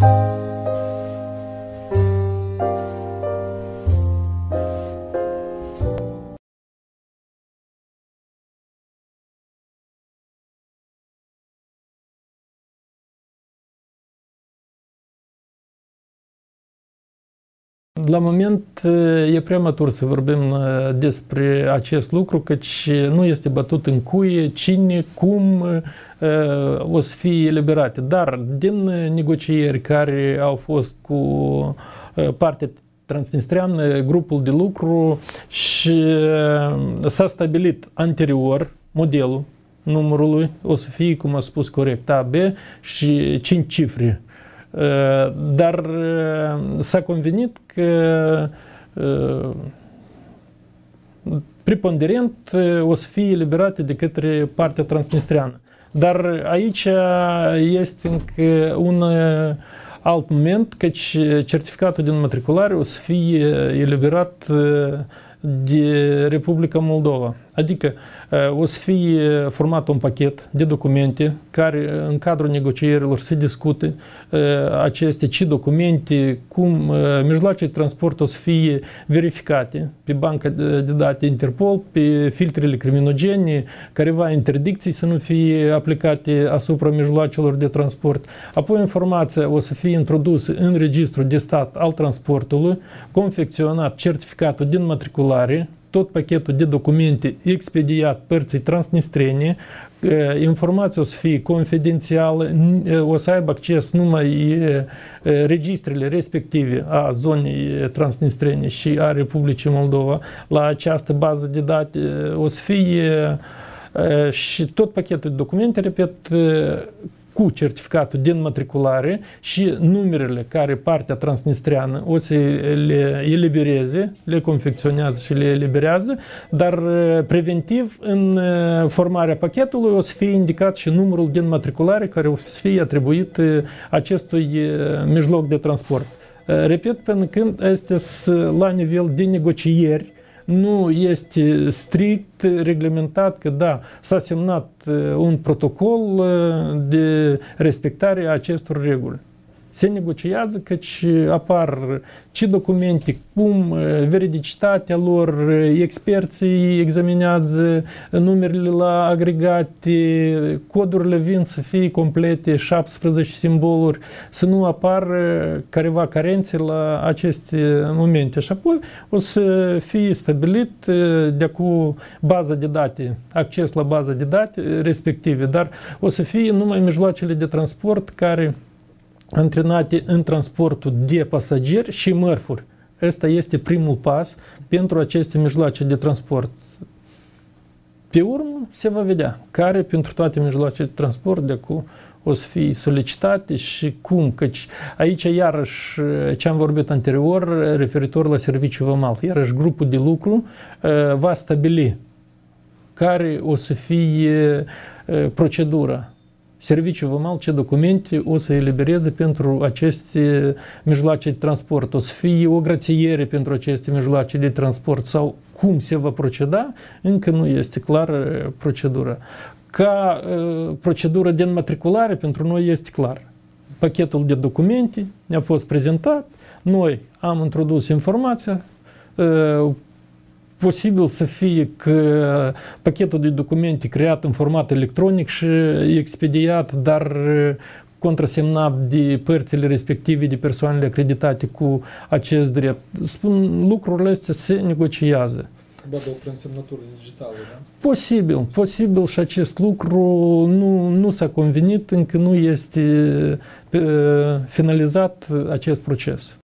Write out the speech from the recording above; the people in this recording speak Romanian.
La moment e prematur să vorbim despre acest lucru, căci nu este bătut în cuie cine, cum o să fie eliberate. Dar din negocieri care au fost cu partea transnistreană, grupul de lucru, și s-a stabilit anterior modelul numărului, o să fie, cum a spus corect, A, B și 5 cifre. Dar s-a convenit că preponderent o să fie eliberate de către partea transnistreană. Dar aici este încă un alt moment, căci certificatul de înmatriculare o să fie eliberat de Republica Moldova. Adică o să fie format un pachet de documente care în cadrul negocierilor se discute aceste ce documente, cum mijloace de transport o să fie verificate pe banca de date Interpol, pe filtrele criminogene, careva interdicții să nu fie aplicate asupra mijloacelor de transport. Apoi informația o să fie introdusă în registrul de stat al transportului, confecționat certificatul de înmatriculare, tot pachetul de documente expediat părții transnistrene, informația o să fie confidențială, o să aibă acces numai registrele respective a zonei transnistrene și a Republicii Moldova la această bază de date. O să fie și tot pachetul de documente, repet, cu certificatul de înmatriculare și numerele care partea transnistreană o să le elibereze, le confecționează și le eliberează, dar preventiv în formarea pachetului o să fie indicat și numărul de înmatriculare care o să fie atribuit acestui mijloc de transport. Repet, până când este la nivel de negocieri, nu este strict reglementat că da, s-a semnat un protocol de respectare a acestor reguli. Se negociază căci apar ce documente, cum, veridicitatea lor, experții examinează numerele la agregate, codurile vin să fie complete, 17 simboluri, să nu apară careva carențe la aceste momente. Și apoi o să fie stabilit de cu baza de date, acces la baza de date respective, dar o să fie numai mijloacele de transport care antrenate în transportul de pasageri și mărfuri. Ăsta este primul pas pentru aceste mijloace de transport. Pe urmă se va vedea care pentru toate mijloacele de transport de acum o să fie solicitate și cum, căci aici iarăși ce am vorbit anterior referitor la serviciul vamal, iarăși grupul de lucru va stabili care o să fie procedura. Serviciul vamal, ce documente o să elibereze pentru aceste mijloace de transport, o să fie o grațiere pentru aceste mijloace de transport sau cum se va proceda, încă nu este clară procedura. Ca procedură de înmatriculare pentru noi este clar. Pachetul de documente ne-a fost prezentat, noi am introdus informația, posibil să fie că pachetul de documente creat în format electronic și expediat, dar contrasemnat de părțile respective, de persoanele acreditate cu acest drept. Spun, lucrurile astea se negociază. Probabil prin semnătură digitală, da? Posibil și acest lucru nu s-a convenit, încă nu este finalizat acest proces.